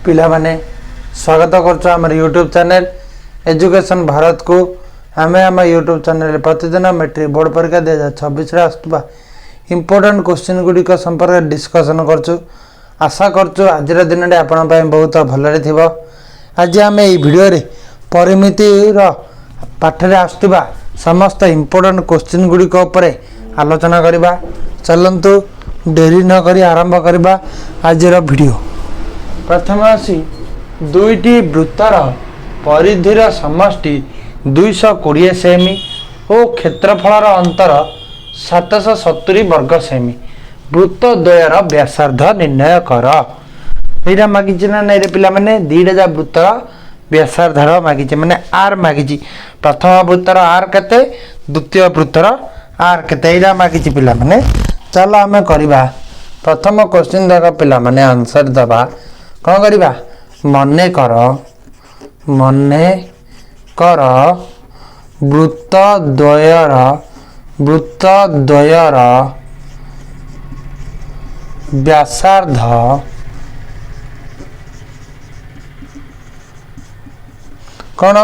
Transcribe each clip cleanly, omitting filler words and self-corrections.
पिला माने स्वागत करछो हमर यूट्यूब चैनल एजुकेशन भारत को। आम यूट्यूब चैनल प्रतिदिन मैट्रिक बोर्ड परीक्षा 2026 आसुवा इम्पोर्टेंट क्वेश्चन गुड़िक संपर्क डिस्कसन करछु। आशा करछु आज दिन आपण बहुत भलरे थिबो। आज आम ये वीडियो रे परिमिति पाठरे आसुवा समस्त इम्पोर्टेंट क्वेश्चन गुड़िक आलोचना करबा। चलंतु डेरी न करी आरंभ करबा आज वीडियो। प्रथम आसी दुईटी वृत्तर परिधिर समष्टि 220 सेमी और क्षेत्रफल अंतर 770 वर्ग सेमी। वृत्त द्वयर व्यासार्ध निर्णय कर। यहाँ मागिचे ना नहीं पिला माने दीटा वृत्तर व्यासार्ध मागिचे माने आर मागिची। प्रथम वृत्तर आर केते द्वितीय वृत्तर आर केते यहाँ मागिची पिला माने। चलो आम करवा प्रथम क्वेश्चन देख पिला माने आंसर दबा कौन करवा मने कर वृत्त द्वयर व्यासार्ध कौन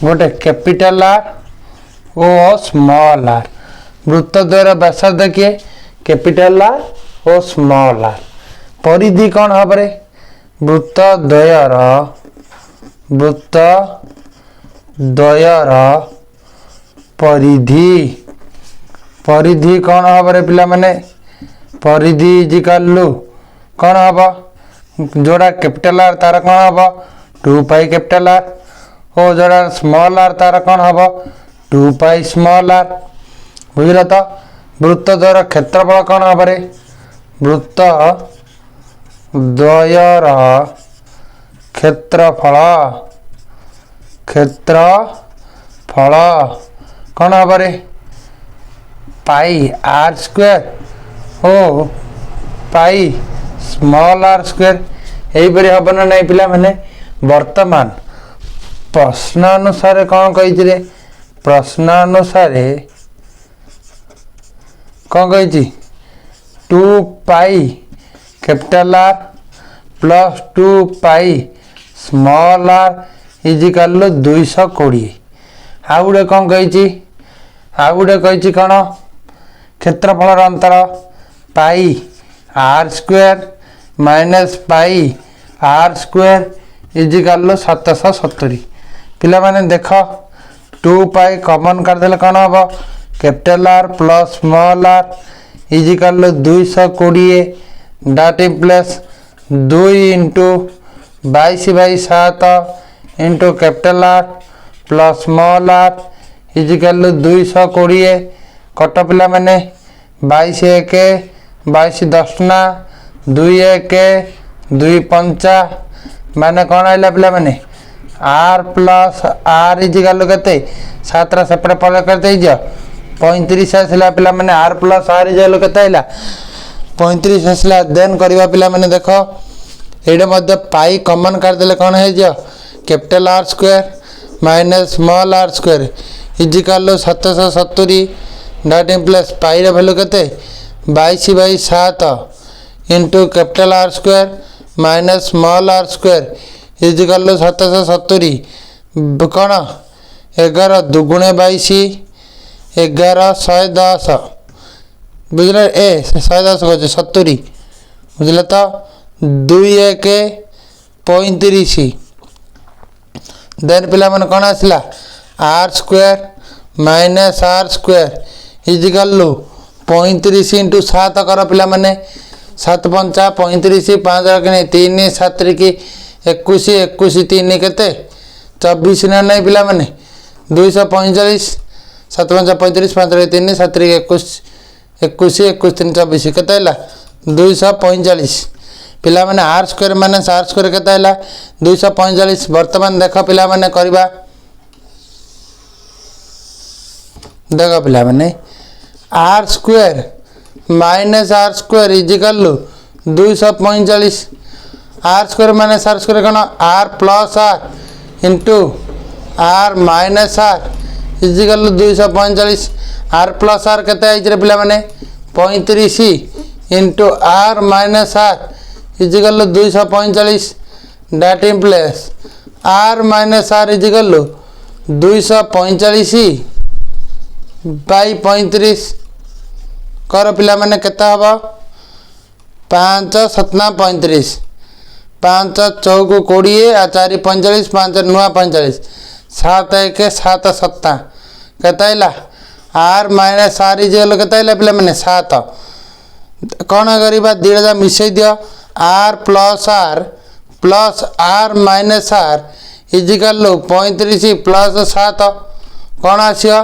गोटे कैपिटल आर ओ स्मॉल आर। वृत्त द्वयर व्यासार्ध किए कैपिटल आर ओ स्मॉल आर। परिधि कौन हम वृत्त द्वयर परिधि कौन हम पिला माने परिधि इजिकल कौन हम जोड़ा कैपिटल आर तार कौन हम 2 पाई कैपिटल आर और जोड़ा स्मॉल आर तार कौन हम 2 पाई स्मॉल आर। बुझल तो वृत्त द्वयर क्षेत्रफल कौन हम वृत्त द्वयर क्षेत्रफल कौन हम पाई आर स्क्वायर ओ पाई स्मॉल आर स्क्वायर। यहीपरि हम ना नहीं पिला माने वर्तमान प्रश्नानुसार कौन कही प्रश्नानुसार कौन कही 2 pi capital are plus 2 pi small are is equal 220। आउ गुटे कौन कही कौन क्षेत्रफल अंतर pi r square minus pi r square is equal 770। पिला माने देख 2 पाई कॉमन करदेले कौन हम capital are plus small are is equal 220 डाट plus 2 into 22/7 into capital are plus small are is equal 220 cut पिला माने 22 1 22 10 ना 2 1 2 5 माने कौन आइला पिला माने आर प्लस आर इजिकल केते 7 सेपटे पल कर दे 35 आसला पिला माने आर प्लस आर इजिकल केते आइला 35 आसला। देन करवा पिला माने देखो एडे मध्य पाई कॉमन कर देले कौन है जो capital R square minus small are square is equal 770 डाट प्लस पाई रे वैल्यू केते 22/7 into capital R square minus small are square is equal 770 कौन 11 दुगुणे 22 11 110 बुझले 110 कहे 70 बुझले तो 2 1 35। देन पिला मन कौन आसला R square minus are square equal 35 into 7 कर पिला माने 7 5 35 5 रखने 3 7 की 21 21 3 केते 24 ना नहीं पिला माने 245 7 5 35 5 3 7 21 21 21 3 24 केते 245। पिला माने are square minus are square केते 245। वर्तमान देख पिला माने करबा देख पिला माने are square minus are square is equal 245 r square minus are square कौन r plus r into r minus r is equal 245 r plus r केते पिला माने 35 into r minus r is equal 245 that implies r minus r is equal 245 by 35 कर पिला माने केता हबा 5 7 35 5 चौक 20 आ 4 45 5 नुआ 45 7 1 7 7 केता r minus r is equal केता पिला माने 7 कौन करिबा दीडा मिसई दियो r plus r minus r is equal 35 plus 7 कौन आसियो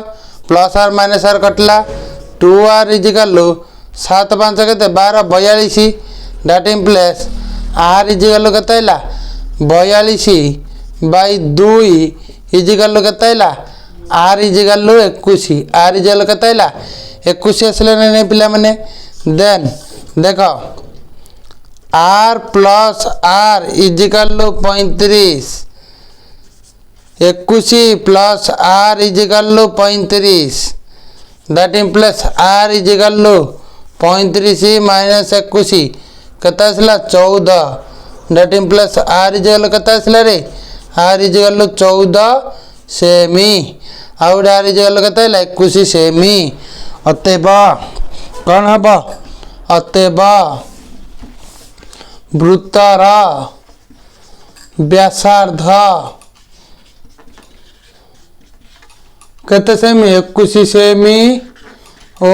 प्लस आर माइनस आर कटला 2r इज इक्वल 7 5 केते 12 42 that implies r is equal केते 42 बाई 2 इज इक्वल केते r is equal 21 r is equal केते 21 असले नै पिला माने देन देखो r plus r is equal 35 21 plus r is equal 35 that implies r is equal 35 minus 21 केते आसला 14 that implies r is equal केते आसला रे आर इज इक्वल 14 सेमी आउट आर इज इक्वल केते 21 सेमी अतएव कौन हम अतएव वृत्तर व्यासार्ध केते सेमी 21 सेमी ओ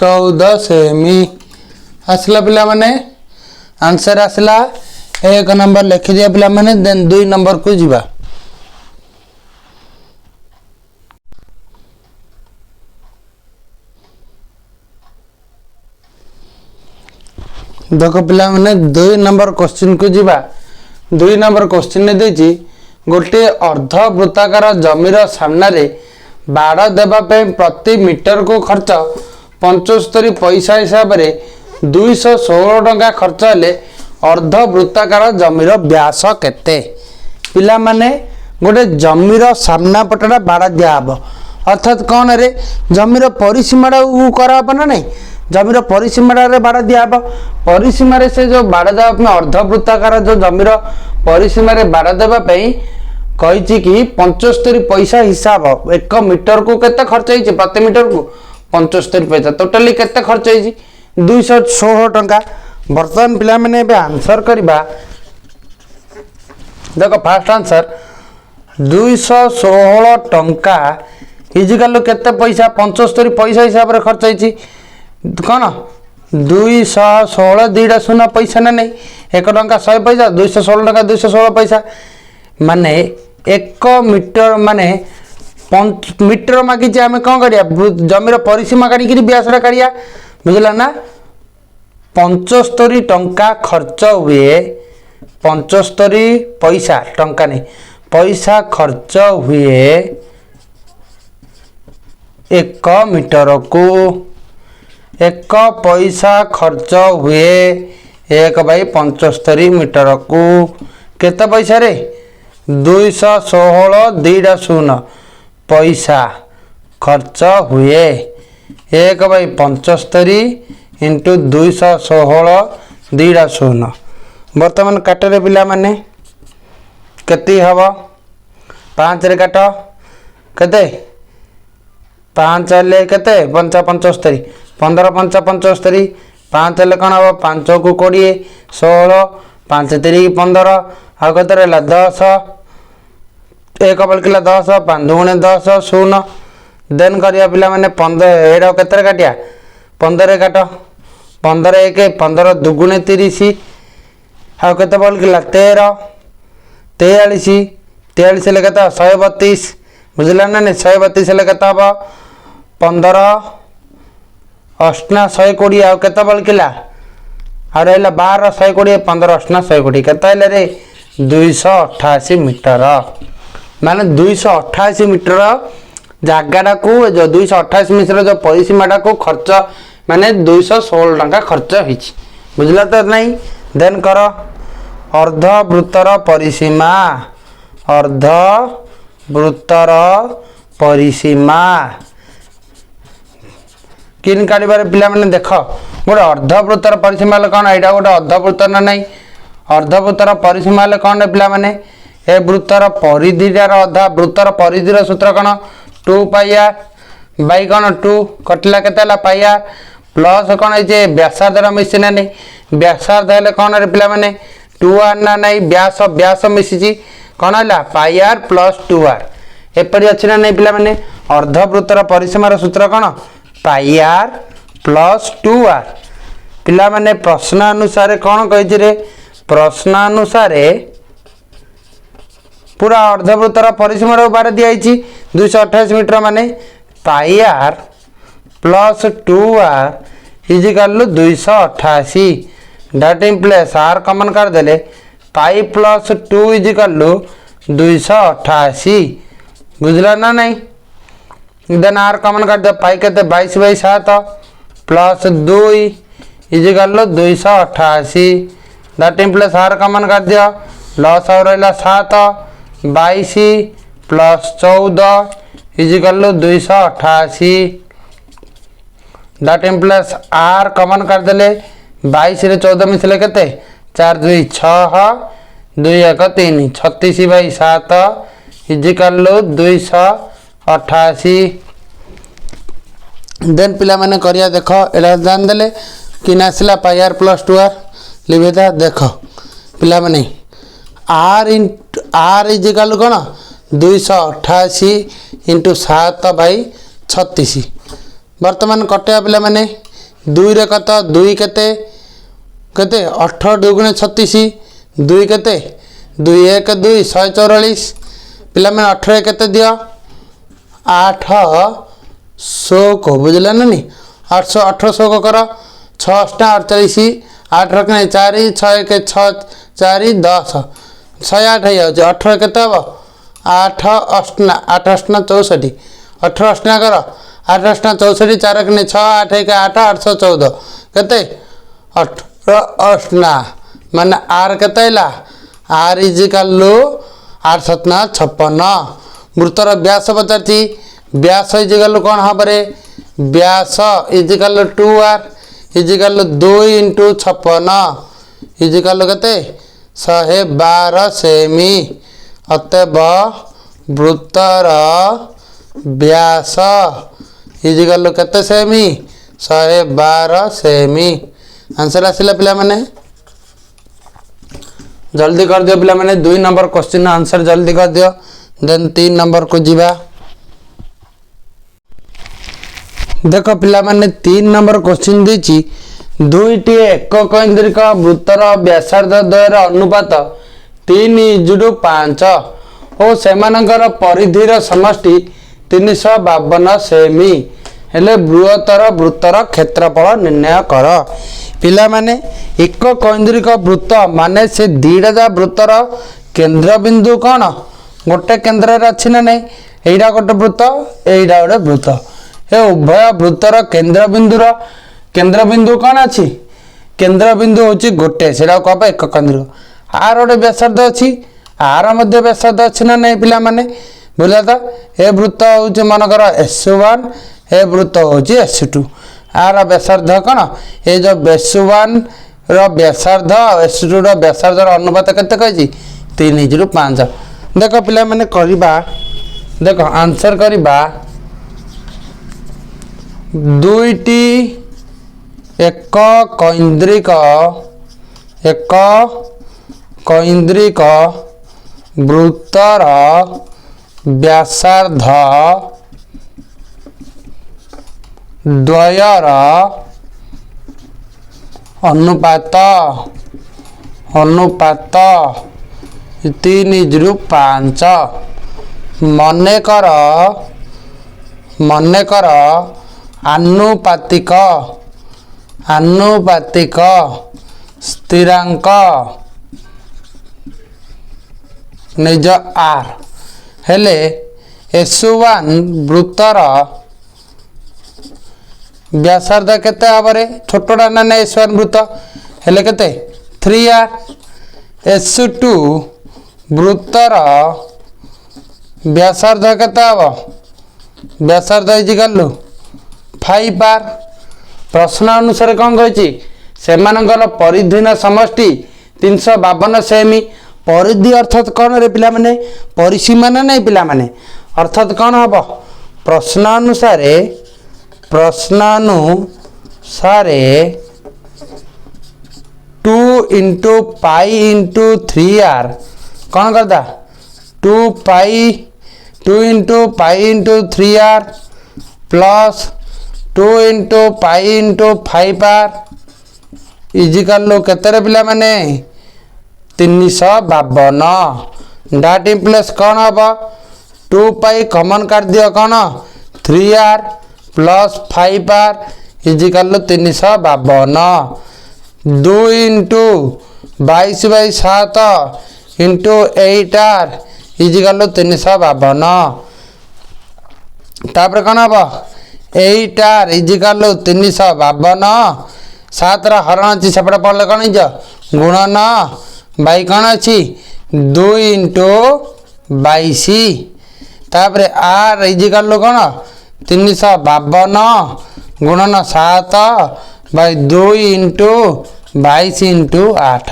14 सेमी आसला पिला माने आंसर आसला 1 नंबर लिखि दिया पिला माने देन 2 नंबर को जीवा देखो पिला माने 2 नंबर क्वेश्चन को जीवा 2 नंबर क्वेश्चन ने देजी गोटे अर्ध वृत्ताकार जमीर सामने बाड़ देवा प्रति मीटर को खर्च 75 पैसा हिसाब से 216 टंका खर्च हेले अर्ध वृत्ताकार जमीर व्यास केते पिला माने गोटे जमीर सामना पटटा बाड़ दियाब अर्थात कौन रे जमीर परिसीमा कराब ना नहीं जमीर परिसीमा बाड़ दियाब परिसीमा से जो बाड़ देवा अर्ध वृत्ताकार जो जमीर परिसीमा बाड़ देवाई कही कि 75 पैसा हिसाब 1 मीटर को केते खर्च होइछि प्रति मीटर को 75 पैसा टोटली केते खर्च होइछि 216 टंका वर्तमान पिला माने बे आंसर करबा देखो फास्ट आंसर 216 टंका इजिकल केते पैसा 75 पैसा हिसाब रे खर्च होइछि कौन 216 2 शून्य पैसा ना नहीं 1 टंका 100 पैसा 216 टंका 216 पैसा माने 1 मीटर माने मीटर मागी आम कौन करिया जमीर परिसीमा काढ़ी व्यासटा काढ़िया बुझला ना 75 टंका खर्च हुए 75 पैसा टंका नहीं पैसा खर्च हुए 1 मीटर को 1 पैसा खर्च हुए 1/75 मीटर को केते पैसा रे 216 2 शून्य पैसा खर्च हुए 1/75 इंटू 216 2 शून्य बर्तमान काटरे पिला माने केती हवा 5 रे काट केते 5 ले केते 5 75 15 5 75 5 ले कौन हम 5 को 20 16 5 3 15 आ कत रहा 10 1 बल्कि 10 5 2 10 शून्य देन करिया पिला माने 15 एडा केते काटिया 15 काट 15 1 15 दुगुणे 30 आ केते बल्कि 13 43 43 ले केते 132 बुझला ना 132 ले केते हबो 15 अष्टा 120 आ केते बल्किला आ रहला 12 120 15 अष्टा 120 केते हेले रे 288 मीटर माने 288 मीटर जगड़ा को जो 288 मीटर जो परिसीमाटा को खर्च माने 216 टंका खर्च होइछि बुझला तो नहीं देन कर अर्ध वृत्तर परिसीमा अर्ध वृत्तर परिसीमा किन काढ़ पिला माने देख गोटे अर्ध वृत्तर परिसीमा कौन यहाँ गोटे अर्ध वृत्तर ना नहीं अर्धवृत्तर परिसीमा हेले कौन रे पिला माने ए वृत्तर परिधिर अधा वृत्तर परिधिर सूत्र कौन 2 पाई आर बाई कौन 2 कटिला केते पाई आर प्लस कौन है व्यासार्धर मिसी ना नहीं व्यासार्ध हेले कौन रे पिला माने 2 आर ना नहीं व्यास व्यास मिसी कौन है पाई आर प्लस 2 आर एपरी अच्छी ना नहीं पिला माने अर्धवृत्तर परिसीमार सूत्र कौन पाई आर प्लस 2 आर पिला माने प्रश्नानुसार कौन कही रे प्रश्नानुसार पूरा अर्धवृत्तर परिसीमार बार दिखाई 228 मीटर माने pi r plus 2 r is equal 288 that implies r common कर देले पाई प्लस 2 इजिकल 288 बुझला ना नहीं देन आर कमन कर दे पाई के 22/7 plus 2 is equal 288 that implies r common कर दिया लॉस और रहा 7 22 plus 14 is equal 288 that implies r common कर देले 22 रे 14 मिसले केते 4 2 6 2 1 3 36/7 इजिकल 288 देन पिला माने करिया देखो एला जान देले कि नासला पाई आर प्लस 2 आर लिबेदा देखो पिला माने आर इजिकल कोन 288 इंटू 7/36 वर्तमान कटे पिला माने 2 रे कत 2 केते केते 18 2 36 2 केते 2 1 2 144 पिला माने 18 केते दियो 8 100 को बुझला ना नहीं 800 1800 को करो 6 48 8 रखने 4 6 1 6 4 10 108 हो जाए 18 केते हबो 8 8 8 64 18 8 करो 8 8 64 4 रखने 6 8 1 8 814 केते 18 8 माने आर केते ला आर इजिकल 8 7 56 वृत्तर व्यास पचारती व्यास इजिकल कौन हम रे व्यास इजिकल 2 आर इजिकल 2 इंटू 56 इजिकल केते 112 सेमी अतएव वृत्तर व्यास इजिकल केते सेमी 112 सेमी आंसर आसिला पिला माने जल्दी कर दियो पिला माने 2 नंबर क्वेश्चन आंसर जल्दी कर दियो देन 3 नंबर को जीवा देखो पिला माने 3 नंबर क्वेश्चन देची दुईटी एकक केंद्रिक वृत्तर व्यासार्ध द्वयर अनुपात 3:5 और सेमानकर परिधिर समष्टि 352 सेमी हेले बृहत्तर वृत्तर क्षेत्रफल निर्णय कर पिला माने एक केंद्रिक वृत्त माने से दीटा वृत्तर केंद्र बिंदु कौन गोटे केंद्र अच्छी ना नहीं एटा गोटे वृत्त एटा गोटे वृत्त ए उभय वृत्तर केंद्र बिंदु कौन अच्छी केंद्र बिंदु हूँ गोटे से कह एक केंद्रिक आर गोटे व्यासार्ध अच्छी आर मध्य व्यासार्ध अच्छी ना नहीं पिला माने बुझला तो ए वृत्त हूँ मनकर S1 ए वृत्त हूँ S2 आर व्यासार्ध कौन ये जो S1 व्यासार्ध S2 व्यासार्ध अनुपात केते कही 3:5 देख पिला माने करिबा देख आंसर करिबा दुईटी एक केंद्रिक वृत्तर व्यासार्ध द्वयर अनुपात 3:5 मनेकर आनुपातिक स्थिरांक निज आर हेले S1 वृत्तर व्यासार्ध केते हबरे छोटोटा ना S1 वृत्त हेले केते 3R S2 वृत्तर व्यासार्ध केते हब व्यासार्ध इजिकल 5R प्रश्न अनुसार कौन कही सेमानकर परिधीन समष्टि 352 सेमी परिधि अर्थात कौन रे पिला माने परिसीमा ना नहीं पिला माने अर्थात कौन हम प्रश्नानुसारे 2 इंटू पाई इंटू 3r कौन करता 2 into pi into 3r plus 2 into pi into 5r is equal लो केतरे पिला माने 352 डाट प्लस कौन हम 2 पाई कॉमन काट दियो कौन 3r प्लस 5r इजिकल लो 352 2 इंटू 22/7 इंटू 8r इजिकल लो 352 तापर कौन हम 8r इजिकल लो 352 7 हरण अच्छी सेपटे पढ़ले कौन गुणन बाई कौन अच्छी 2 इंटू 22 तापर आर इजिकल लो कौन 352 गुणन 7 बाई 2 इंटू 22 इंटू 8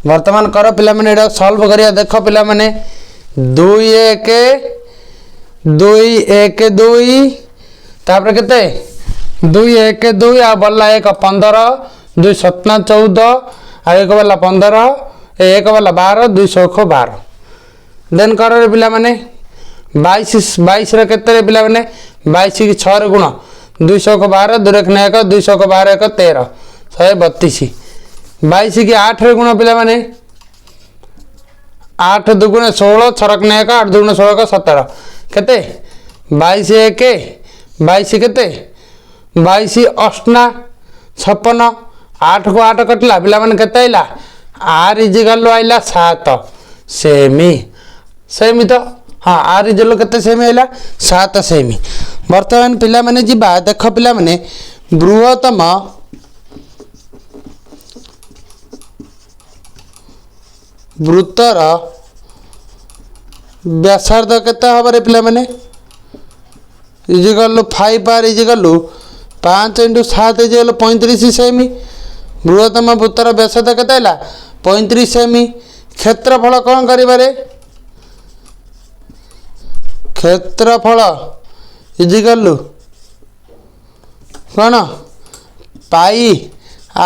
वर्तमान कर पिला माने एटा सॉल्व करिया देख पिला माने 2 1 2 1 2 तापर केते 2 1 2 आ बल्ला 1 15 2 7 14 आ 1 बल्ला 15 1 बल्ला 12 2 6 12 देन कर रे पिला माने 22 रे केते रे पिला माने 22 की 6 रे गुण 212 2 1 212 1 13 132 22 की 8 रे गुण पिला माने 8 दुगुण 16 6 1 8 दुगुण 16 17 केते 22 1 22 केते 22 अष्टा 56 8 को 8 कटला पिला माने केते आइला आर इजिकल आइला 7 सेमी सेमी तो हाँ आर इजिकल केते सेमी आइला 7 सेमी वर्तमान पिला माने जिबा देख पिला माने बृहत्तम वृत्तर व्यासार्ध केते हबा रे पिला माने is equal 5r is equal 5 into 7 is equal 35 सेमी बृहत्तम वृत्तर व्यासार्ध केते आइला 35 सेमी क्षेत्रफल कौन करिबारे क्षेत्रफल इजिकल कौन pi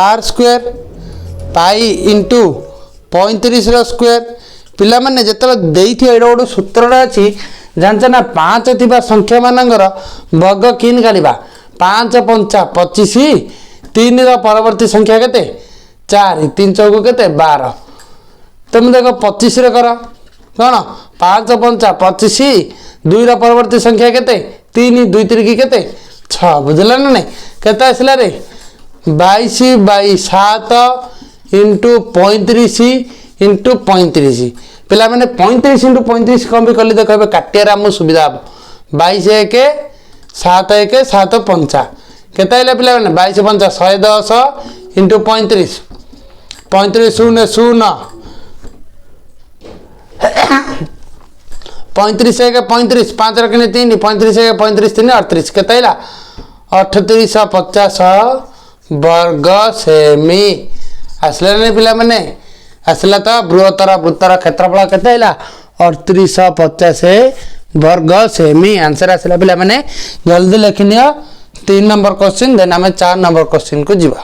r square pi into 35 square पिला माने जेतले देइथि एडो गोटे सूत्रटा अछि जानछ ना 5 थिबा संख्या मानकर वर्ग किन काढिबा 5 5 25 3 रा परवर्ती संख्या केते 4 3 चौको केते 12 तुम देखो 25 रे कर कौन 5 5 25 2 रा परवर्ती संख्या केते 3 2 3 की केते 6 बुझला ना नहीं केते आसला रे 22/7 इंटू 35 इंटू 35 पिला मैंने 35 इंटू 35 कम भी कली देखो काटियार आम सुविधा हम 22 1 7 1 7 5 केते आइला पिला मैंने 22 5 110 इंटू 35 35 0 0 35 1 35 5 रखने 3 35 1 35 3 38 केते आइला 3850 वर्ग सेमी आसला नहीं पिला मैंने आसला तो बृहत्तर वृत्तर क्षेत्रफल केते आइला 3850 वर्ग सेमी आंसर आसला पिला मैंने जल्दी लिखिनियो 3 नंबर क्वेश्चन देन आम 4 नंबर क्वेश्चन को जीवा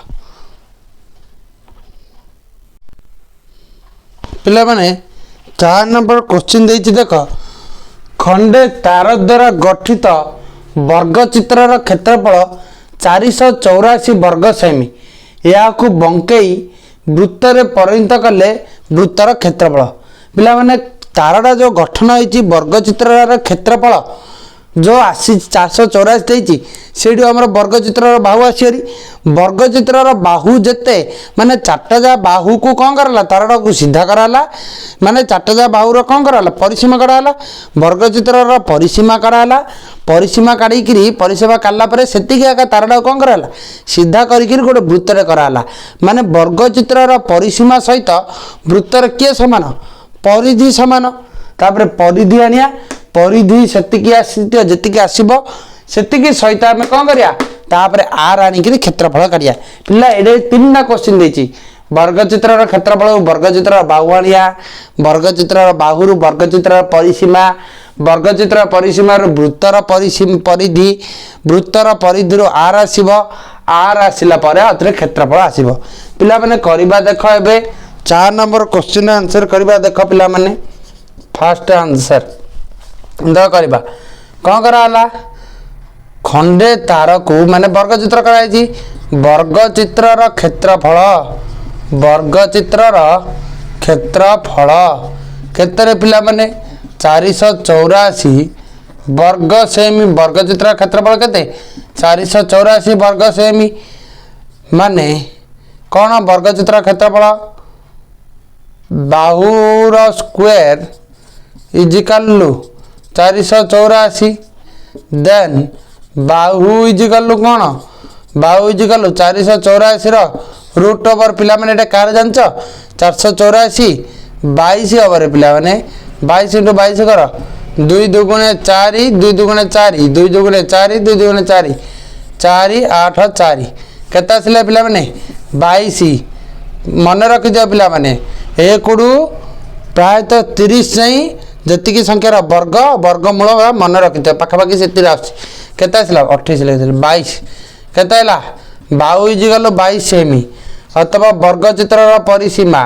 पिला मैंने 4 नंबर क्वेश्चन देछि देख खंडे तार द्वारा गठित वर्गचित्रर क्षेत्रफल 484 वर्ग सेमी या बंकई वृत्त रे परिणत कले वृत्तर क्षेत्रफल पिला माने तारटा जो गठन होती वर्गचित्रर क्षेत्रफल जो आसी 484 देती से वर्गचित्र बाहु आसरी वर्गचित्र बाहु जिते माने चार्टा जा बाहु को कौन कराला तारटा को सीधा कराला माने चार्टा जा बाहु कौन कराला परिसीमा कराला वर्गचित्र परिसीमा कराला परिसीमा काढ़ी परिसीमा काढ़ला सेतिक तारटा कौन कराला सीधा करिक गोटे वृत्तर कराला माने वर्गचित्र परिसीमा सहित वृत्तर किए समान परिधि समान तापर परिधि आनिया परिधि सेतिकी आसीथियो जेतिकी आसीबो सेतिकी सहित आमे कोन करिया तापर आर आनी कि क्षेत्रफल करिया पिल्ला एडे तीनटा क्वेश्चन देछि वर्गचित्र क्षेत्रफल वर्गचित्र बाहुआलिया वर्गचित्र बाहुर वर्गचित्र परिसीमा वर्गचित्र परिसीमार वृत्तर परिधि वृत्तर परिधि आर आसब आर आसला अतरे क्षेत्रफल आसब पिला माने करबा देख एबे 4 नंबर क्वेश्चन आंसर करबा देख पिला माने फर्स्ट आंसर द करबा कौन कराला खंडे तार को माने वर्गचित्र कराई वर्गचित्र क्षेत्रफल वर्गचित्र क्षेत्रफल केतरे पिला माने 484 वर्ग सेमी वर्गचित्र क्षेत्रफल केते 484 वर्ग सेमी माने कौन वर्गचित्र क्षेत्रफल बाहुर स्क्वायर इजिकल 484 देन बाहु इजिकल कौन बाहु इजिकल 484 रूट ओवर पिला माने कार जान 484 22 ओवर पिला माने 22 × 22 कर 2 दुगुणे 4 2 दुगुणे 4 2 दुगुणे 4 2 दुगुणे 4 4 8 4 केता आसिला पिला माने 22 मन रखि दियो पिला माने एकड़ू प्रायतः 30 जाई जति संख्यार वर्ग वर्गमूल मन रखि दियो पाखापाखि से केता आसिला 28 लेखिले 22 केता हैला बाहु इजिकल 22 सेमी अथवा वर्गचित्र परिसीमा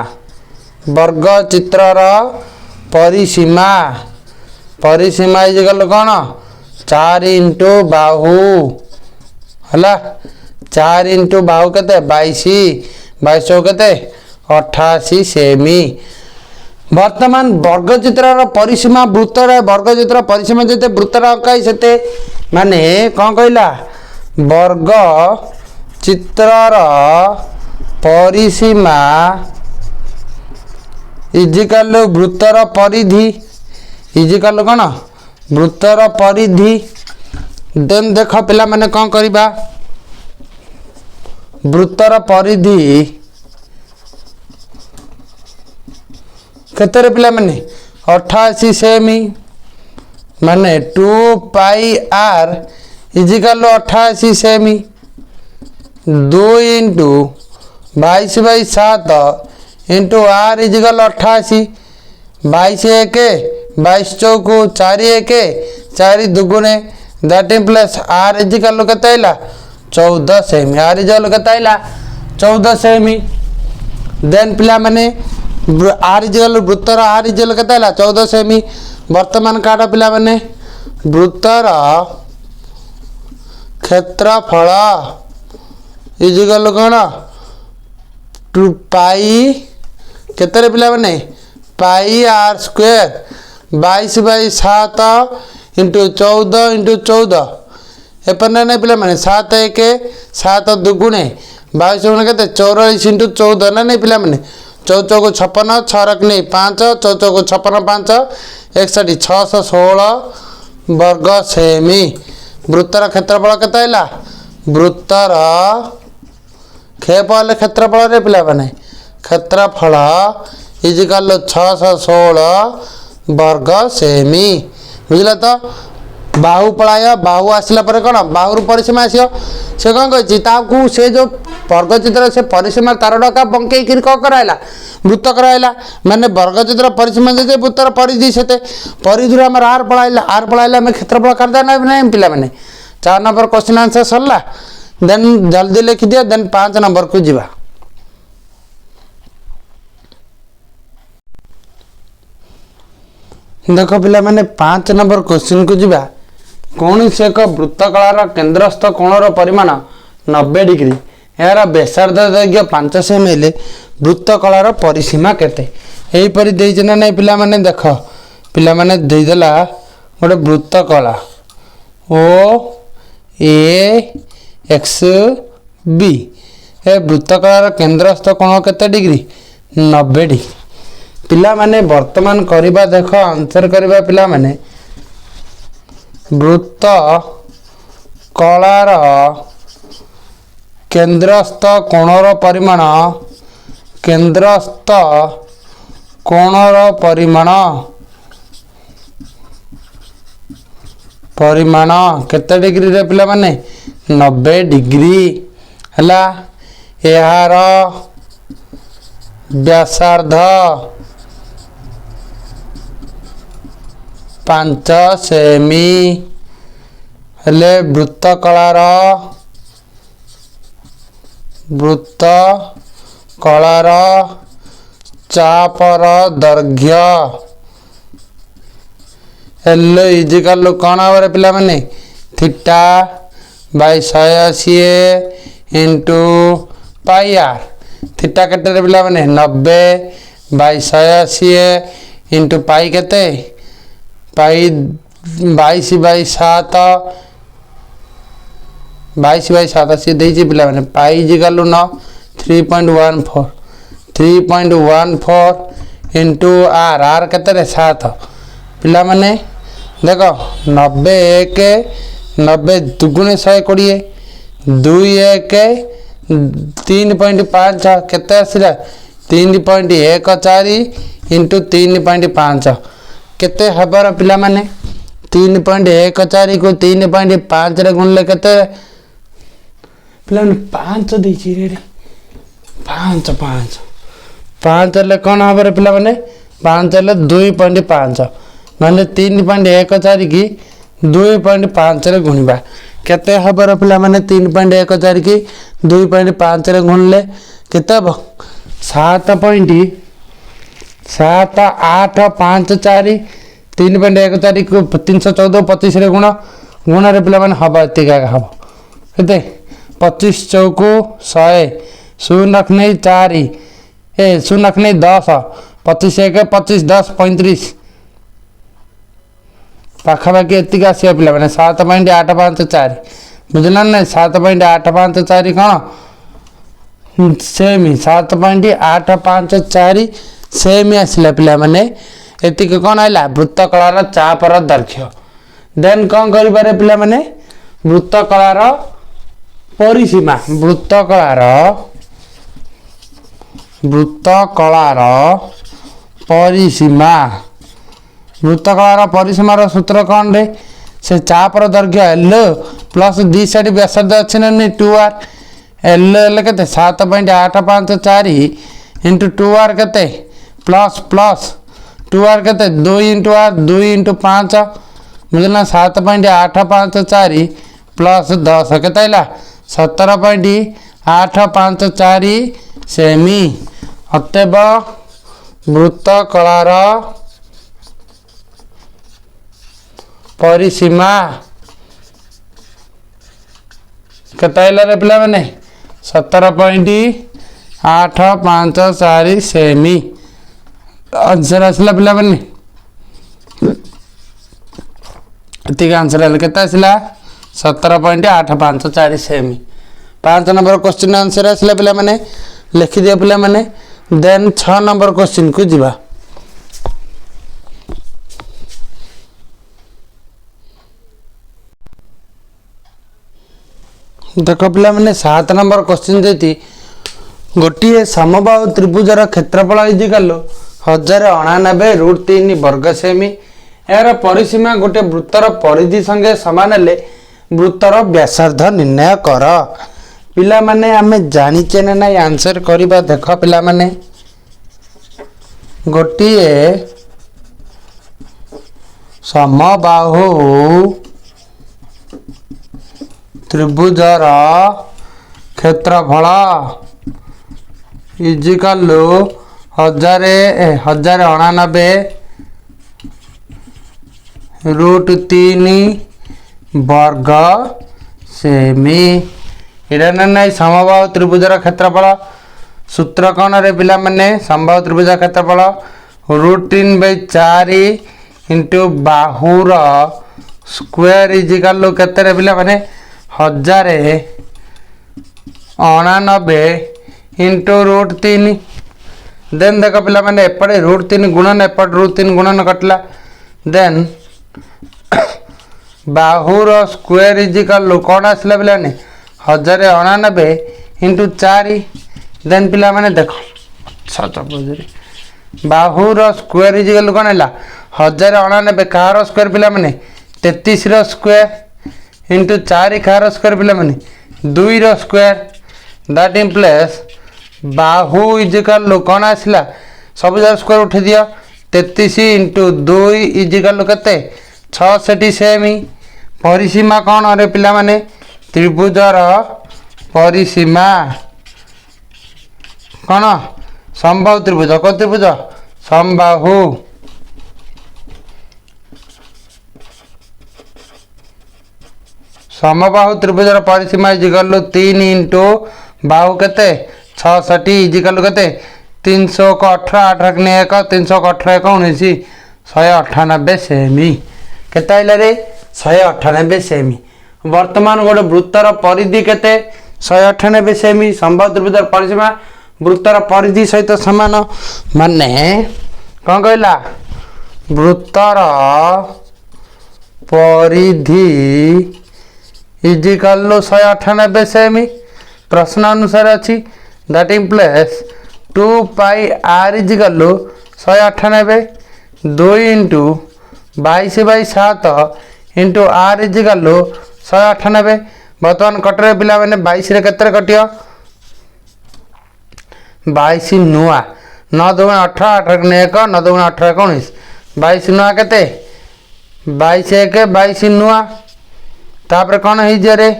वर्गचित्र परिसीमा परिसीमा इजिकल कौन 4 × बाहु हला 4 × बाहु केते 22 22 केते 88 सेमी वर्तमान वर्गचित्र परिसीमा वृत्तर वर्गचित्र परिसीमा जते वृत्तर अंकाई सेते माने कौन कहला वर्ग चित्रर परिसीमा इजिकल वृत्तर परिधि इजिकल कौन वृत्तर परिधि देन देख पिला माने कौन करिबा वृत्तर परिधि केतरे पिला माने 88 सेमी माने 2 पाई आर इजिकल 88 सेमी 2 × 22/7 इंटू आर इजिकल 88 22 1 22 चौक 4 1 4 दुगुणे दैट प्लस आर इजिकल केते आइला 14 सेमी आर इजिकल केते आइला 14 सेमी देन पिला माने आर इजिकल वृत्तर आर इजिकल केते आइला 14 सेमी वर्तमान काटा पिला माने वृत्तर क्षेत्रफल इजिकल कौन 2 पाई केतरे पिला माने pi r square 22/7 into 14 into 14 एपन ना पिला माने 7 1 7 दुगुणे 22 गुणे केते 24 इंटू 14 ना नहीं पिला माने 4 चौक 56 6 रख नहीं 5 4 चौक 56 5 61 616 वर्ग सेमी वृत्तर क्षेत्रफल केते आइला वृत्तर क्षेत्रफल क्षेत्रफल रे पिला माने क्षेत्रफल इजिकल 616 वर्ग सेमी बुझला तो बाहु पलाय बाहु आसला पर कौन बाहुर परिसीमा आसियो से कौन कही ताकू से जो वर्गचित्र से परिसीमा तार डका बंकई कौन कराइला वृत्त कराइला माने वर्गचित्र परिसीमा जे वृत्तर परिधि से परिधि आम आर पलाइला आम क्षेत्रफल करदे ना पिला माने 4 नंबर क्वेश्चन आंसर सरला देन जल्दी लिखि दिया देन 5 नंबर को जीवा देखो पिला माने 5 नंबर क्वेश्चन को जीवा कौन से एक वृत्तकलार केन्द्रस्थ कोणर परिमाण 90 डिग्री यार व्यासार्ध दैर्घ्य 5 सेमी वृत्तकलार परिसीमा केते एही परि देइछ ना नै पिला माने देख पिला माने देइदला गोटे वृत्तकला ओ ए एक्स बी ए वृत्तकलार केन्द्रस्थ कोण केते डिग्री 90 डिग्री पिला माने वर्तमान करबा देख आंसर करबा पिला माने वृत्त कलार केन्द्रस्थ कोणर परिमाण केन्द्रस्थ कोणर परिमाण परिमाण केते डिग्री रे पिला माने 90 डिग्री हला यार व्यासार्ध 5 सेमी हेले वृत्त कलार चापर दैर्घ्य एल इजिकल कौन हम पिला माने theta by 180 into pi r theta केटे पिला माने 90 बाय 180 इंटू पाई केते पाई 22 बाय 7 22 बाय 7 सी देछि पिला माने पाई इजिकल 9 3.14 इंटू आर आर केते 7 पिला माने देखो 90 1 90 दुगुणे 120 2 1 3.5 केते आसिला 3.14 इंटू 3.5 केते हबर पिला माने 3.14 को 3.5 रे गुणले केते पिला 5 देछि रे 5 5 5 ले कोन हबर पिला माने 5 ले 2.5 माने 3.14 की 2.5 रे गुणिबा केते हबर पिला माने 3.14 की 2.5 रे गुणले केते हबो 7.785 3.14 को 314 25 रे गुण रे पिला माने हबा एतिका हबो केते 25 चौको 100 0 नहीं 4 0 नहीं 10 25 1 25 10 35 पाखापाखि एतिक आस पिला मैंने 7.854 बुझल ना 7.854 कौन सेमी 7.854 सेमी आसला पिला मैंने एतिक कौन है वृत्तकलार चापर दैर्घ्य देन कौन कर पिला मैंने वृत्तकलार परिसीमा वृत्तकलार परिसीमा वृत्तकलार परिसीमार सूत्र कौन रे से चापर दैर्घ्य एल प्लस दी साइड व्यासार्ध अच्छे ना 2r एल एल के 7.854 इंटू 2r के प्लस प्लस 2r के 2 इंटू आर 2 इंटू 5 बुझल 7.854 प्लस 10 के 17.854 सेमी अतएव वृत्तकलार परिसीमा केते पिला मैंने 17.854 सेमी आंसर आसला पिला मैंने एतिक आंसर केते आसला 17.854 सेमी 5 नंबर क्वेश्चन आंसर आसला पिला मैंने लिखि दिया पिला मैंने देन 6 नंबर क्वेश्चन को जीवा देख पिला मैंने 7 नंबर क्वेश्चन देती गोटे समबाहु त्रिभुजर क्षेत्रफल इजिकल 1099 √3 वर्ग सेमी यार परिसीमा गोटे वृत्तर परिधि संगे समान हेले वृत्तर व्यासार्ध निर्णय कर पिला माने आमे जानिचे ना ना आंसर करिबा देख पिला माने गोटे समबाहु त्रिभुजर क्षेत्रफल इजिकल 1099 √3 वर्ग सेमी इरा ना समबाहु त्रिभुजर क्षेत्रफल सूत्र कौन रे पिला माने समबाहु त्रिभुज क्षेत्रफल √3/4 इंटू बाहुर स्क्वायर इजिकल केते रे पिला माने 1099 इंटू √3 देन देख पिला माने एपटे √3 गुणन एपट √3 गुणन कटला देन बाहुर स्क्वायर इजिकल कौन आसला पिला ने 1099 इंटू 4 देन पिला माने देखो सच बुझरे बाहुर स्क्वायर इजिकल कौन है 1099 कार स्क्वायर पिला माने 33 रो स्क्वायर इंटू 4 कार स्क्वायर पिला माने 2 रो स्क्वायर दैट इम्प्लाइज बाहु इजिकाल कौन आसला सब जार स्क्वायर उठे दियो 33 इंटू 2 इजिकाल के 66 सेमी परिसीमा कौन अरे पिला माने त्रिभुजर परिसीमा कौन समबाहु त्रिभुज को त्रिभुज समबाहु समबाहु त्रिभुजर परिसीमा इजिकाल 3 इंटू बाहु के 66 इजिकाल के 300 को 18 8 ने 1 300 को 18 1 19 198 सेमी केते आइला रे 198 सेमी। वर्तमान गोटे वृत्तर परिधि केते 198 सेमी समबाहु त्रिभुजर परिसीमा वृत्तर परिधि सहित समान माने कौन कहला वृत्तर परिधि इजिकाल 198 सेमी प्रश्न अनुसार अच्छी that implies 2 pi r is equal 198 2 into 22/7 into r is equal 198 बर्तमान कटरे पिला मैंने 22 रे केते कटियो 22 नुआ 9 2 18 8 ने 1 9 2 18 19 22 नुआ केते 22 1 22 नुआ तापर कौन है जे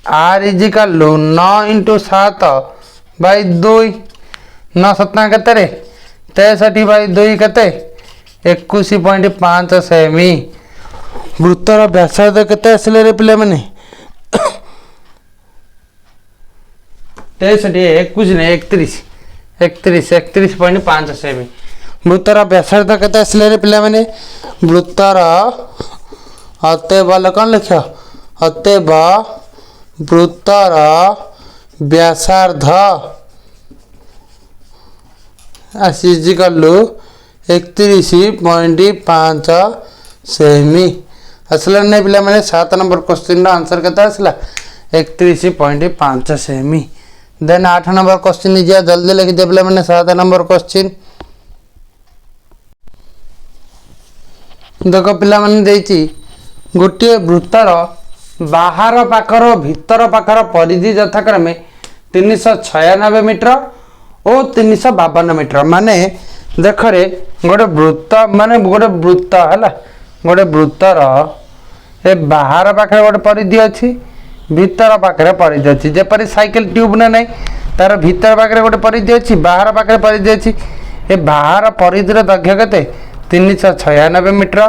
आर इजिकाल 9 इंटू 7 बाई 2 9 7 केते 63/2 केते 21.5 सेमी वृत्तर व्यासार्ध केते आसले रे पिले माने 31.5 सेमी वृत्तर व्यासार्ध केते आसले रे पिले माने वृत्तर अतएव कौन लिख अतएव वृत्तर व्यासार्ध इजिकाल 31.5 सेमी आसला नहीं पिला मैंने 7 नंबर क्वेश्चन आंसर केते आसला 31.5 सेमी। देन 8 नंबर क्वेश्चन जा जल्दी लिखी दे पिला मैंने 7 नंबर क्वेश्चन देख पिला मैंने देती गोटे वृत्तर बाहर पाखर भीतर पाखर परिधि यथाक्रमे 396 मीटर और 352 मीटर माने देख रे गोटे वृत्त माने गोटे वृत्त है गोटे वृत्तर ए बाहर पाखे गोटे परिधि अच्छी भीतर पाखे परिधि अच्छी जेपरी साइकिल ट्यूब ना नहीं तार भीतर पाखे गोटे परिधि अच्छी बाहर पाखे परिधि अच्छी ए बाहर परिधिर दैर्घ्य केते 396 मीटर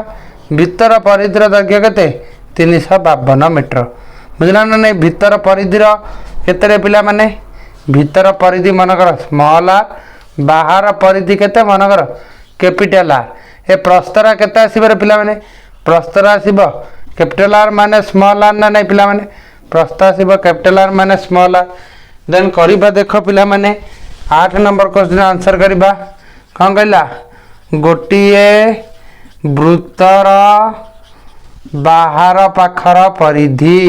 भीतर परिधिर दैर्घ्य केते 352 मीटर बुझला ना नहीं भीतर परिधिर केते पिला माने भीतर परिधि मनकर स्मॉल आर बाहर परिधि केते मनकर कैपिटल आर ए प्रस्तर केते आसीबे पिला माने प्रस्तर आसीबो कैपिटल आर माने स्मॉल आर ना नहीं पिला माने प्रस्तर आसीबो कैपिटल आर माने स्मॉल आर देन करिबा देखो पिला माने 8 नंबर क्वेश्चन आंसर करिबा कौन कहला गोटिए वृत्तर बाहर पाखर परिधि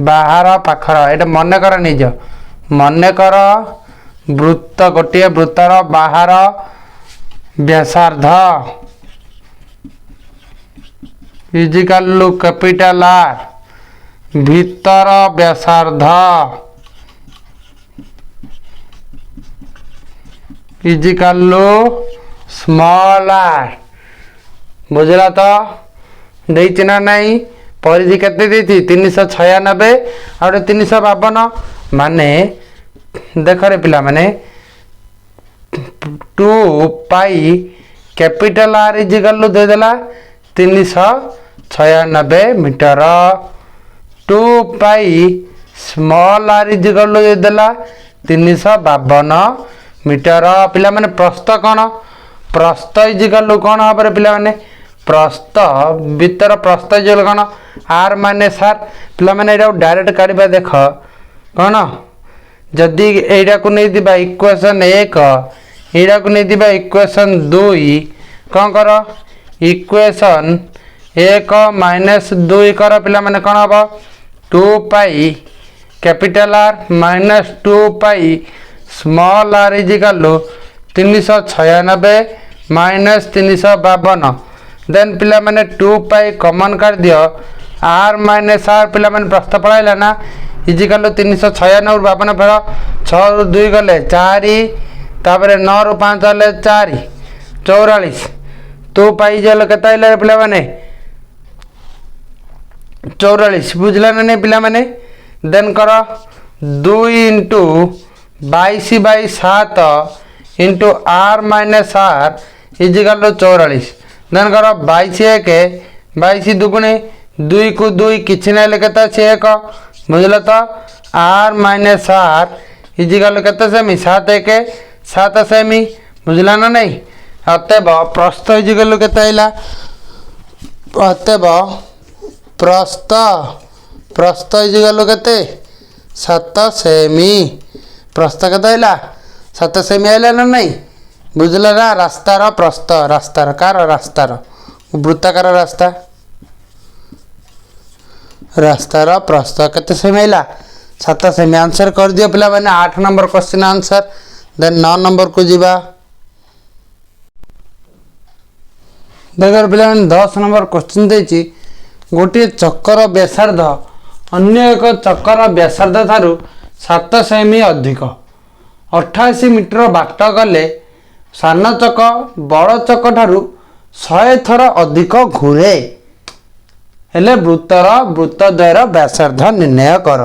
बाहर पाखर एटा मन कर निज मन कर वृत्त गोटे वृत्तर बाहर व्यासार्ध इजिकाल कैपिटल आर भीतर व्यासार्ध इजिकाल स्मॉल आर बुझला तो देती ना नहीं परिधि केते देती 396 और 352 माने देख रे पिला माने 2 पाई कैपिटल आर इजिकाल दे देला 396 metre 2 pi small are is equal दे देला 352 मीटर पिला माने प्रस्थ कौन प्रस्थ इजिकाल कौन हम पिला माने प्रस्थ भीतर प्रस्थ इजिकाल कौन आर माइनस आर पिला माने एटा डायरेक्ट काढिबा देख कौन जदि एटा को नहीं दिबा इक्वेशन 1 एटा को नहीं दिबा इक्वेशन 2 कौन कर इक्वेशन 1 माइनस 2 कर पिला माने कौन हम 2 pi capital R minus 2 pi small are equal 396 minus 352 then पिला माने 2 पाई कॉमन कर दियो आर माइनस आर पिला माने प्रस्थ पढ़ाइला ना इजिकाल 396 52 फेर 6 रु 2 गले 4 तापर 9 रु 5 गले 4 44 तू पाई जल केता आइला पिला माने 44 बुझला ना नहीं पिला माने देन कर 2 into 22/7 into r minus r equal 44 then कर 22 1 22 दुगुणे 2 को 2 किछि ना ले केता से 1 बुझला तो r माइनस r इजिकाल केते सेमी 7 1 7 सेमी बुझला ना नहीं अतएव प्रस्थ इजिकाल केते आइला अतएव प्रस्थ इजिकाल केते 7 सेमी प्रस्थ केते आइला 7 सेमी आइला ना नहीं बुझला ना रास्तार प्रस्थ रास्तार कार रास्तार वृत्ताकार रास्तार प्रस्थ केते सेमी आइला 7 सेमी आंसर कर दियो पिला माने 8 number question answer then 9 number को जीवा देखो पिला माने 10 नंबर क्वेश्चन देछि गोटे चक्कर व्यासार्ध अन्य एक चक्कर व्यासार्ध थारु 7 सेमी अधिक 88 मीटर बाट गले सान चक बड़ चक ठारू 100 थर अधिक घूरे हेले वृत्तद्वयर व्यासार्ध निर्णय कर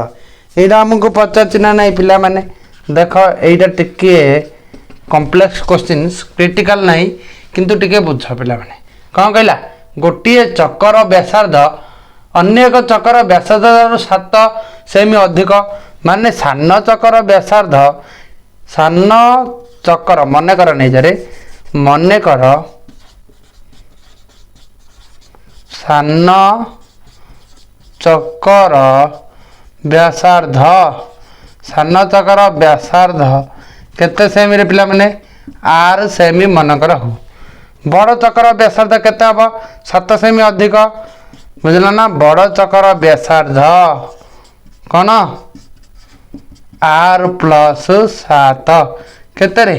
एटा हमको पचार ना नहीं पिला माने देख एटा टिके कॉम्प्लेक्स क्वेश्चंस क्रिटिकल नहीं किंतु टिके बुझ पिला माने कौन कहला गोटे चक्कर व्यासार्ध अन्य एक चक्कर व्यासार्ध 7 सेमी अधिक माने सान चक्कर व्यासार्ध सान चक्कर मन कर नहीं जरे मन कर सान चक्कर व्यासार्ध सान चक्कर व्यासार्ध केते सेमी रे पिला माने r सेमी मन कर हो बड़ चक्कर व्यासार्ध केते हबो 7 सेमी अधिक बुझला ना बड़ चक्कर व्यासार्ध कोन r प्लस 7 केते रे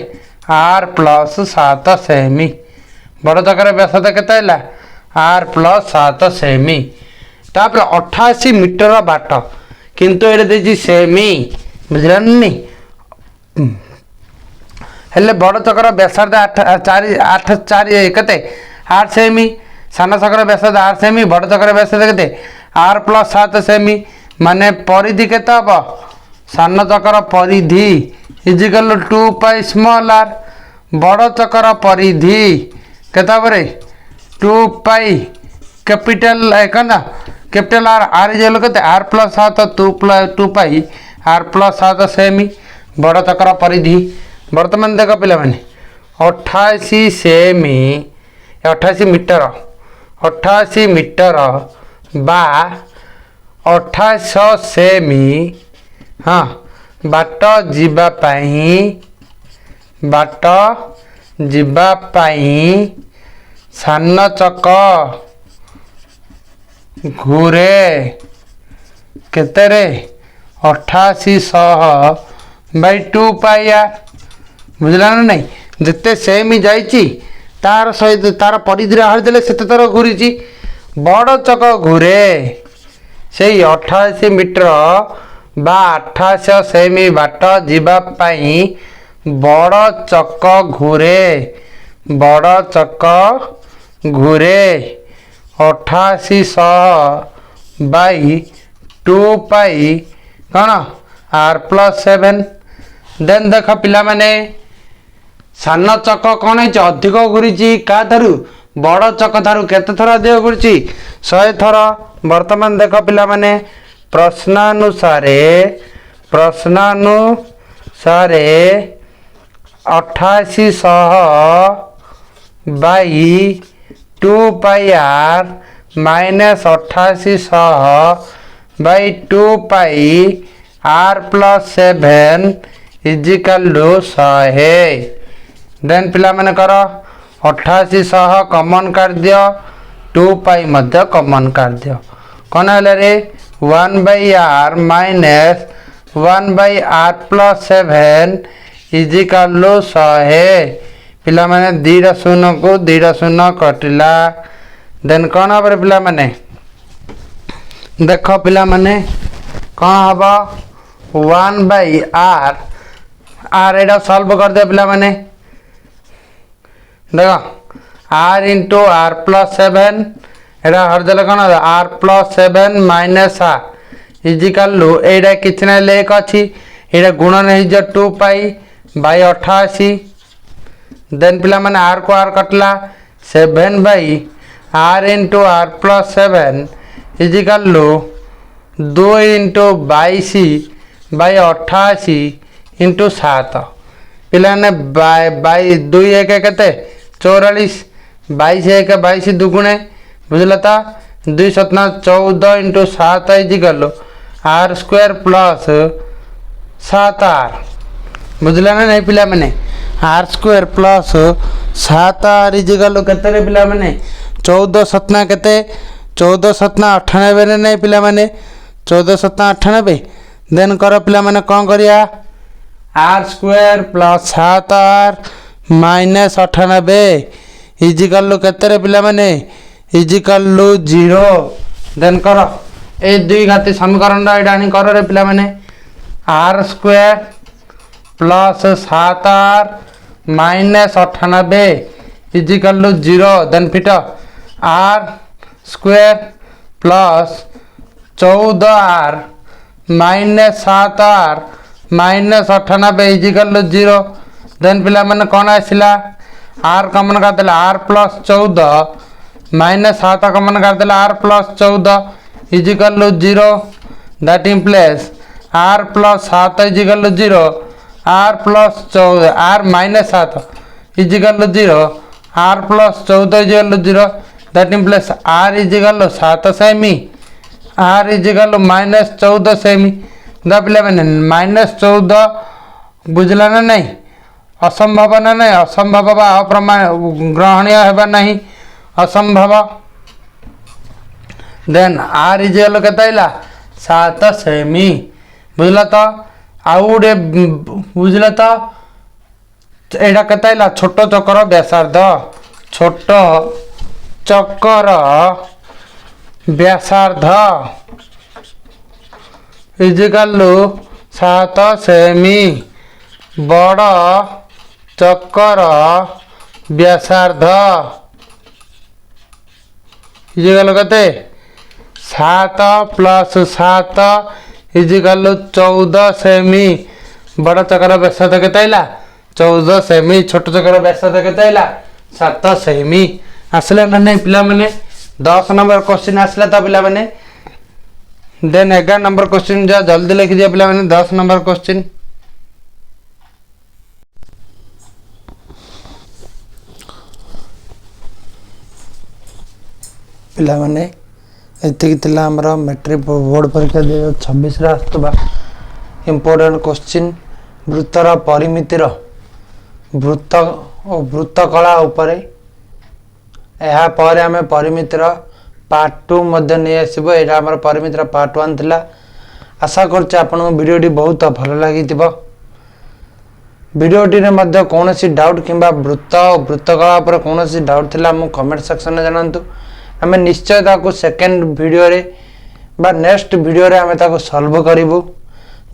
r प्लस 7 सेमी बड़ चक्कर व्यासार्ध केते आइला r प्लस 7 सेमी तापर 88 मीटर बाट किंतु एरे देछि सेमी बुझला नहीं हेले बड़ चक्कर व्यासार्ध 8 4 केते 8 सेमी सान चक्कर व्यासार्ध 8 सेमी बड़ चक्कर व्यासार्ध केते r प्लस 7 सेमी माने परिधि केते हबो सान चक्कर परिधि इजिकल 2 पाई स्मॉल r बड़ चक्कर परिधि केता बरे 2 पाई कैपिटल एकना कैपिटल r r इजिकल केते r plus 7 2 pi r plus 7 सेमी बड़ चक्कर परिधि वर्तमान देख पिला माने 88 सेमी 88 मीटर 88 मीटर बा 2800 सेमी हाँ बाट जीवा पाई सान चक घूरे केते रे 8800 बाई 2 पाई बुझला ना नहीं जिते सेमी जाइची तार सहित तार परिधि हार देले सेते तर घूरी बड़ चक घूरे से 88 मीटर बा 2800 सेमी बाट जीवा पाई बड़ चक घूरे 8800 बाई 2 पाई कौन r प्लस 7 देन देख पिला माने सान चक कौन है अधिक घूरी क्या थारू बड़ चक थारू केते थर अधिक घूरी 100 थर वर्तमान देख पिला माने प्रश्नानुसारे 8800 by 2 pi r minus 8800 by 2 pi r plus 7 equal 100 then पिला माने कर 8800 कॉमन कर दियो 2 पाई मध्य कॉमन कर दियो कौन है रे 1 by r minus 1 by r plus 7 equal 100 पिला माने 2 शून्य को 2 शून्य कटिला देन कौन हम पिला माने देख पिला माने कौन हम 1/r आर एटा सॉल्व कर दे पिला माने देख r इंटू r प्लस 7 एटा हरदेले कौन r plus 7 minus r equal to एटा किछ ना लेक अछि एटा गुणन हे जो 2 पाई बाय 88 देन पिला माने r को r कटला 7 by r into r plus 7 equal to 2 into 22 by 88 into 7 पिला ने बाई 2 एक केते 44 22 एक 22 दुगुणे बुझला ता 2 सतना 14 into 7 equal r square plus 7r बुझला ना नहीं पिला माने r square plus 7r is equal केते रे पिला माने 14 सतना केते 14 सतना 98 रे नहीं पिला माने 14 सतना 98 देन कर पिला माने कौन करिया r square plus 7r minus 98 equal केते रे पिला माने इजिकल 0 देन कर ए दुई घाती समीकरण एडानी कर रे पिला माने r square plus 7r minus 98 equal 0 then फिट r square plus 14r minus 7r minus 98 equal 0 then पिला माने कौन आसिला r कॉमन कर देला r प्लस 14 माइनस 7 कॉमन कर देला r plus 14 equal 0 that implies r plus 7 equal 0 r plus 14 r minus 7 equal 0 r plus 14 equal 0 that implies r equal 7 semi r equal minus 14 semi द पिला माने minus 14 बुझला ना नहीं असंभव ना नहीं असंभव बा अप्रमाण ग्रहणीय हेबा नहीं असंभव देन r इजिकल केते आइला 7 सेमी बुझला तो आउडे बुझला तो एडा केते आइला छोट चक्कर व्यासार्ध छोट चक्कर व्यासार्ध इजिकल 7 सेमी बड़ चक्कर व्यासार्ध इजिकल केते 7 प्लस 7 इजिकल 14 सेमी बड़ चक्कर व्यासार्ध केते आइला 14 सेमी छोट चक्कर व्यासार्ध केते आइला 7 सेमी आसले ना नहीं पिला माने 10 नंबर क्वेश्चन आसला तो पिला माने देन 11 नंबर क्वेश्चन जा जल्दी लिख दिया पिला माने 10 नंबर क्वेश्चन पिला माने एतिक तिला हमरा मैट्रिक बोर्ड परीक्षा 2026 रे आस्तबा इंपोर्टेंट क्वेश्चन वृत्तर परिमितिर वृत्त और वृत्त कला उपरे एहा पर आमे परिमितिर पार्ट 2 मध्य नहीं आसीबो एटा हमर परिमितिर पार्ट 1 थिला आशा करछ आपन वीडियोटी बहुत भल लागितिबो वीडियोटी रे मध्य कोनोसी डाउट किबा वृत्त और वृत्त कला पर कोनोसी डाउट थिला मु कमेंट सेक्शन में जानंतु हमें निश्चय ताको सेकंड वीडियो रे बा नेक्स्ट वीडियो रे हमें ताको सॉल्व करिवु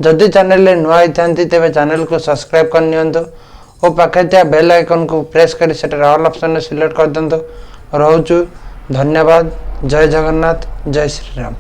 जदि चैनल ले नुआ आइथांती तेबे चैनल को सब्सक्राइब कर नियंतु और पाखे बेल आइकन को प्रेस कर सेटर ऑल ऑप्शन में सिलेक्ट कर दंतु रहउछु धन्यवाद जय जगन्नाथ जय श्री राम।